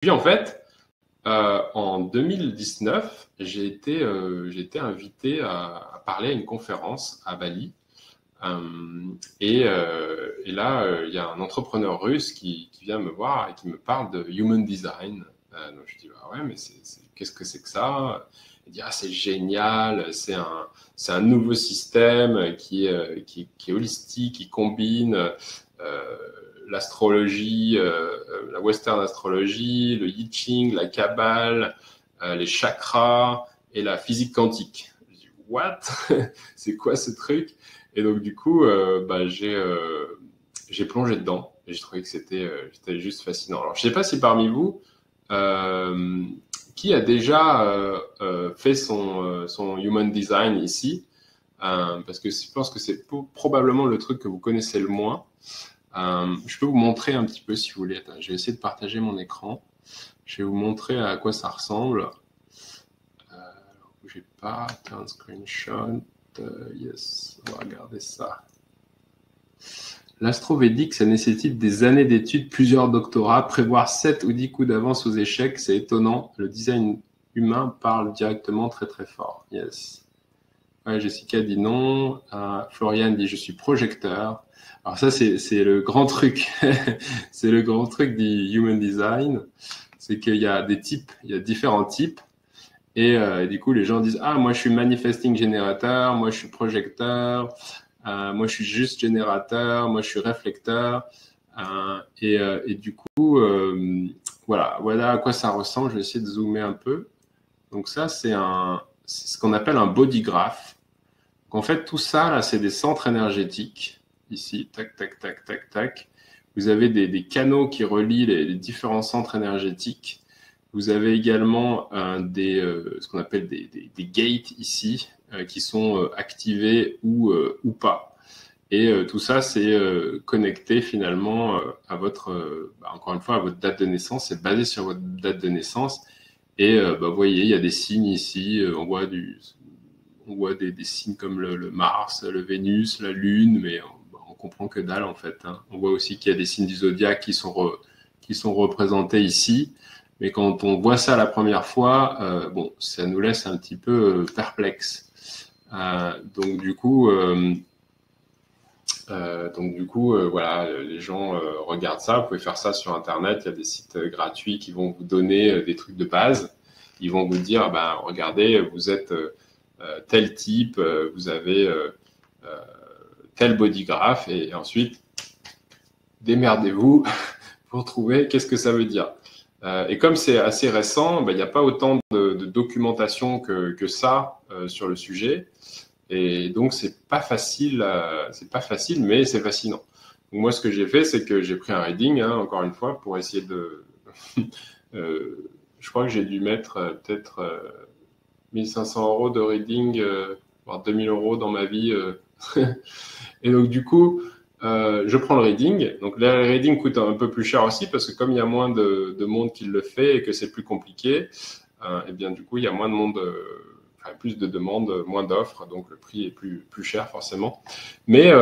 Puis en fait, en 2019, j'ai été invité à parler à une conférence à Bali. Et là, il y a un entrepreneur russe qui vient me voir et qui me parle de Human Design. Donc je dis, ah ouais, mais qu'est-ce que c'est que ça? Il dit, ah, c'est génial, c'est un nouveau système qui est holistique, qui combine l'astrologie, la western astrologie, le I Ching, la Kabbale, les chakras et la physique quantique. Je dis, what? C'est quoi ce truc? Et donc, du coup, j'ai plongé dedans et j'ai trouvé que c'était juste fascinant. Alors, je ne sais pas si parmi vous, qui a déjà fait son Human Design ici, parce que je pense que c'est probablement le truc que vous connaissez le moins. Je peux vous montrer un petit peu si vous voulez. Attends, je vais essayer de partager mon écran. Je vais vous montrer à quoi ça ressemble. J'ai pas un screenshot. Yes, on va regarder ça. L'astrovédique, ça nécessite des années d'études, plusieurs doctorats. Prévoir 7 ou 10 coups d'avance aux échecs, c'est étonnant. Le design humain parle directement très très fort. Yes. Ouais, Jessica dit non. Floriane dit je suis projecteur. Alors ça, c'est le grand truc. C'est le grand truc du Human Design. C'est qu'il y a des types, il y a différents types. Et du coup, les gens disent « Ah, moi, je suis manifesting générateur, moi, je suis projecteur, moi, je suis juste générateur, moi, je suis réflecteur. » Et du coup, voilà à quoi ça ressemble. Je vais essayer de zoomer un peu. Donc ça, c'est ce qu'on appelle un body graph. Donc, en fait, tout ça, là, c'est des centres énergétiques. Ici, tac, tac, tac, tac, tac. Vous avez des canaux qui relient les différents centres énergétiques. Vous avez également ce qu'on appelle des gates ici, qui sont activés ou pas. Et tout ça, c'est connecté finalement à encore une fois, à votre date de naissance. C'est basé sur votre date de naissance. Et vous voyez, il y a des signes ici. On voit des signes comme le Mars, le Vénus, la Lune, mais on comprend que dalle en fait. Hein. On voit aussi qu'il y a des signes du zodiaque qui sont représentés ici. Mais quand on voit ça la première fois, ça nous laisse un petit peu perplexe. Donc du coup, voilà, les gens regardent ça. Vous pouvez faire ça sur Internet. Il y a des sites gratuits qui vont vous donner des trucs de base. Ils vont vous dire, regardez, vous êtes tel type, vous avez tel body graph, et ensuite, démerdez-vous pour trouver qu'est-ce que ça veut dire. Et comme c'est assez récent, il n'y a pas autant de documentation que ça sur le sujet. Et donc, c'est pas facile, mais c'est fascinant. Donc, moi, ce que j'ai fait, c'est que j'ai pris un reading, hein, encore une fois, pour essayer de... je crois que j'ai dû mettre peut-être 1500 € de reading, voire 2000 € dans ma vie. Et donc, du coup... je prends le reading. Donc, le reading coûte un peu plus cher aussi parce que comme il y a moins de monde qui le fait et que c'est plus compliqué, et bien du coup, il y a moins de monde, plus de demandes, moins d'offres. Donc, le prix est plus cher forcément. Mais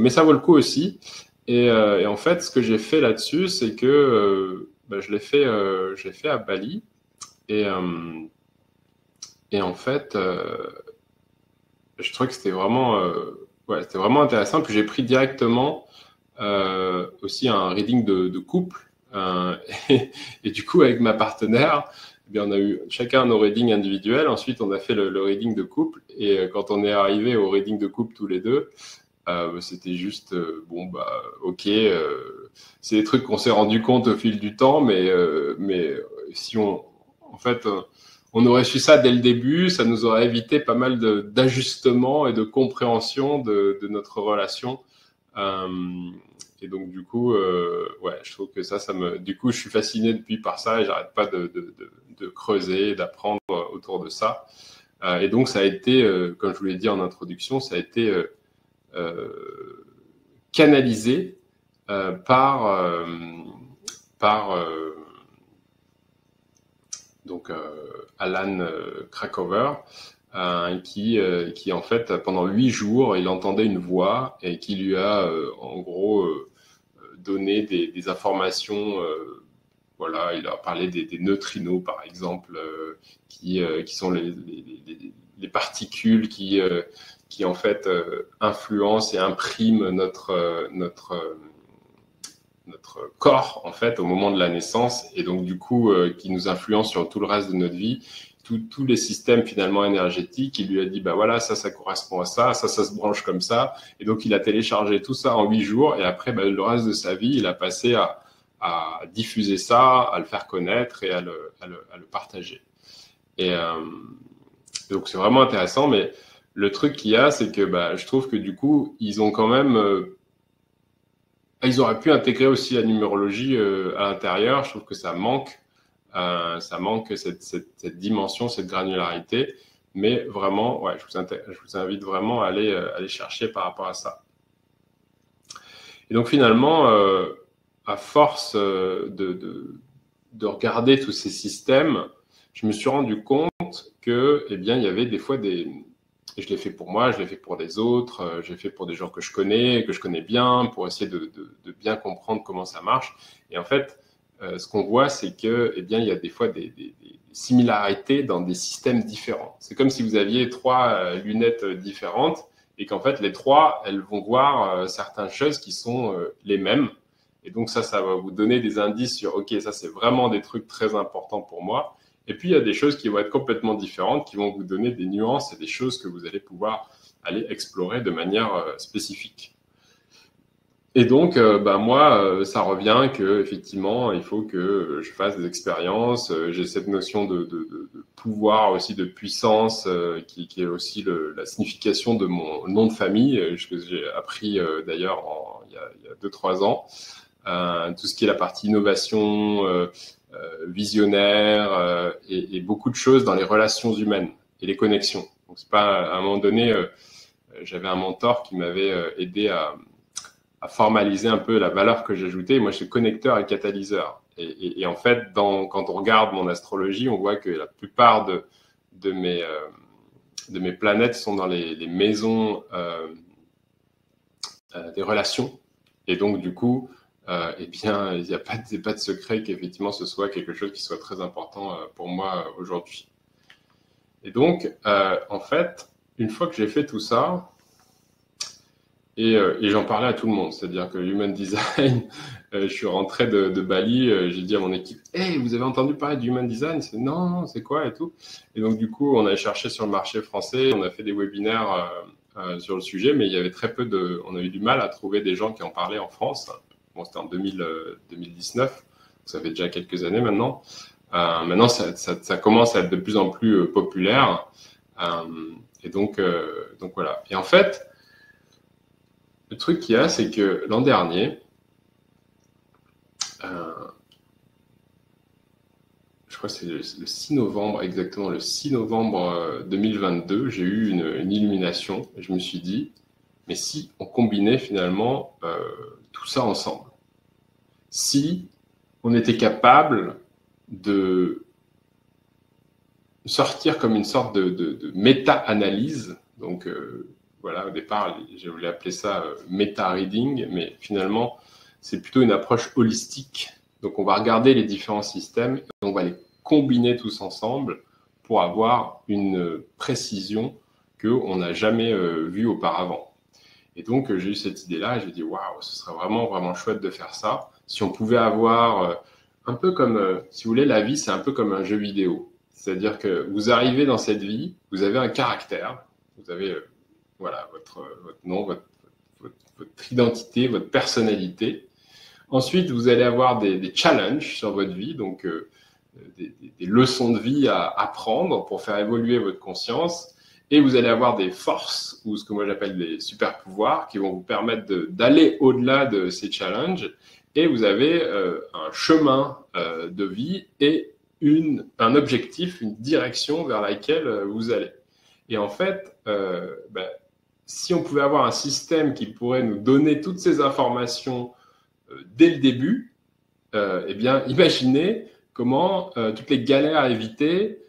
ça vaut le coup aussi. Et en fait, ce que j'ai fait là-dessus, c'est que je l'ai fait à Bali. Et en fait, je trouvais que c'était vraiment... c'était vraiment intéressant. Puis j'ai pris directement aussi un reading de couple. Et du coup, avec ma partenaire, on a eu chacun nos readings individuels. Ensuite, on a fait le reading de couple. Et quand on est arrivé au reading de couple tous les deux, c'était juste, ok. C'est des trucs qu'on s'est rendu compte au fil du temps, mais si en fait... on aurait su ça dès le début, ça nous aurait évité pas mal d'ajustements et de compréhension de notre relation. Et donc, du coup, je trouve que du coup, je suis fasciné depuis par ça et j'arrête pas de creuser, d'apprendre autour de ça. Et donc, ça a été, comme je vous l'ai dit en introduction, ça a été canalisé par Alan Krakower, qui en fait pendant 8 jours il entendait une voix et qui lui a en gros donné des informations voilà, il a parlé des neutrinos, par exemple, qui sont les particules qui en fait influencent et impriment notre corps en fait au moment de la naissance, et donc du coup qui nous influence sur tout le reste de notre vie, tous les systèmes finalement énergétiques. Il lui a dit bah voilà, ça correspond à ça se branche comme ça, et donc il a téléchargé tout ça en 8 jours, et après le reste de sa vie il a passé à diffuser ça, à le faire connaître et à le partager. Et donc c'est vraiment intéressant, mais le truc qu'il y a, c'est que je trouve que du coup ils ont quand même ils auraient pu intégrer aussi la numérologie à l'intérieur. Je trouve que ça manque cette dimension, cette granularité. Mais vraiment, ouais, je vous invite vraiment à aller chercher par rapport à ça. Et donc finalement, à force de regarder tous ces systèmes, je me suis rendu compte que, il y avait des fois et je l'ai fait pour moi, je l'ai fait pour des autres, je l'ai fait pour des gens que je connais bien, pour essayer de bien comprendre comment ça marche. Et en fait, ce qu'on voit, c'est que, il y a des fois des similarités dans des systèmes différents. C'est comme si vous aviez 3 lunettes différentes, et qu'en fait, les 3, elles vont voir certaines choses qui sont les mêmes. Et donc ça va vous donner des indices sur, OK, ça c'est vraiment des trucs très importants pour moi. Et puis, il y a des choses qui vont être complètement différentes, qui vont vous donner des nuances et des choses que vous allez pouvoir aller explorer de manière spécifique. Et donc, moi, ça revient qu'effectivement, il faut que je fasse des expériences. J'ai cette notion de pouvoir aussi, de puissance, qui est aussi la signification de mon nom de famille, que j'ai appris d'ailleurs il y a 2-3 ans. Tout ce qui est la partie innovation, visionnaire et beaucoup de choses dans les relations humaines et les connexions. Donc c'est pas à un moment donné, j'avais un mentor qui m'avait aidé à formaliser un peu la valeur que j'ajoutais. Moi, je suis connecteur et catalyseur. Et en fait, quand on regarde mon astrologie, on voit que la plupart de mes planètes sont dans les maisons des relations. Et donc, du coup, il n'y a pas de secret qu'effectivement ce soit quelque chose qui soit très important pour moi aujourd'hui. Et donc, en fait, une fois que j'ai fait tout ça, et j'en parlais à tout le monde, c'est-à-dire que Human Design, je suis rentré de Bali, j'ai dit à mon équipe « Hey, vous avez entendu parler du Human Design ?» C'est « Non, c'est quoi ?» et tout. Et donc, du coup, on a cherché sur le marché français, on a fait des webinaires sur le sujet, mais il y avait on a eu du mal à trouver des gens qui en parlaient en France. Bon, c'était en 2019, ça fait déjà quelques années maintenant. Maintenant, ça commence à être de plus en plus populaire. Et donc voilà. Et en fait, le truc qu'il y a, c'est que l'an dernier, je crois que c'est le 6 novembre, exactement le 6 novembre 2022, j'ai eu une illumination. Et je me suis dit, mais si on combinait finalement tout ça ensemble, si on était capable de sortir comme une sorte de méta-analyse, donc voilà, au départ, je voulais appeler ça méta-reading, mais finalement, c'est plutôt une approche holistique. Donc, on va regarder les différents systèmes et on va les combiner tous ensemble pour avoir une précision qu'on n'a jamais vue auparavant. Et donc, j'ai eu cette idée-là et j'ai dit, waouh, ce serait vraiment, vraiment chouette de faire ça. Si on pouvait avoir un peu comme, si vous voulez, la vie, c'est un peu comme un jeu vidéo. C'est-à-dire que vous arrivez dans cette vie, vous avez un caractère, vous avez voilà, votre nom, votre identité, votre personnalité. Ensuite, vous allez avoir des challenges sur votre vie, donc des leçons de vie à apprendre pour faire évoluer votre conscience. Et vous allez avoir des forces, ou ce que moi j'appelle des super pouvoirs, qui vont vous permettre d'aller au-delà de ces challenges. Et vous avez un chemin de vie et un objectif, une direction vers laquelle vous allez. Et en fait, si on pouvait avoir un système qui pourrait nous donner toutes ces informations dès le début, eh bien, imaginez comment toutes les galères à éviter,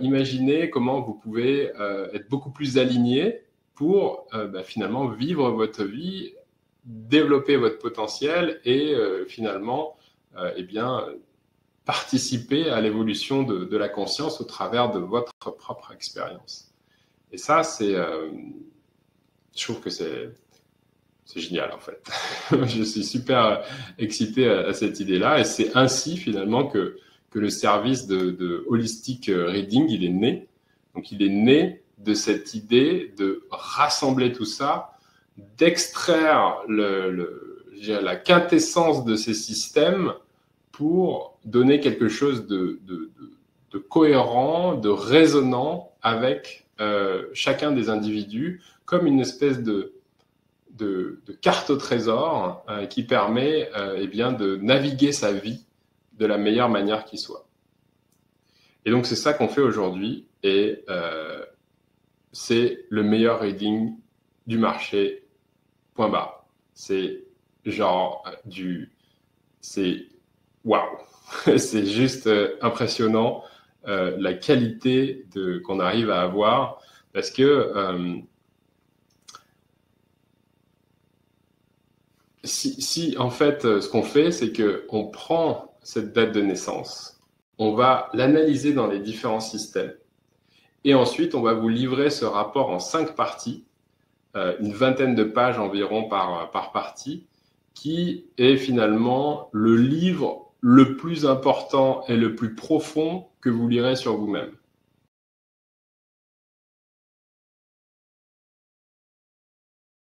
imaginez comment vous pouvez être beaucoup plus aligné pour finalement vivre votre vie, développer votre potentiel et finalement participer à l'évolution de la conscience au travers de votre propre expérience. Et ça, je trouve que c'est génial, en fait. Je suis super excité à cette idée-là. Et c'est ainsi, finalement, que le service de Holistic Reading, il est né. Donc, il est né de cette idée de rassembler tout ça, d'extraire la quintessence de ces systèmes pour donner quelque chose de cohérent, de résonnant avec chacun des individus, comme une espèce de carte au trésor qui permet eh bien, de naviguer sa vie de la meilleure manière qui soit. Et donc, c'est ça qu'on fait aujourd'hui et c'est le meilleur reading du marché, point barre. C'est genre c'est waouh, c'est juste impressionnant la qualité qu'on arrive à avoir parce que si en fait ce qu'on fait c'est qu'on prend cette date de naissance, on va l'analyser dans les différents systèmes et ensuite on va vous livrer ce rapport en 5 parties, une vingtaine de pages environ par partie, qui est finalement le livre le plus important et le plus profond que vous lirez sur vous-même.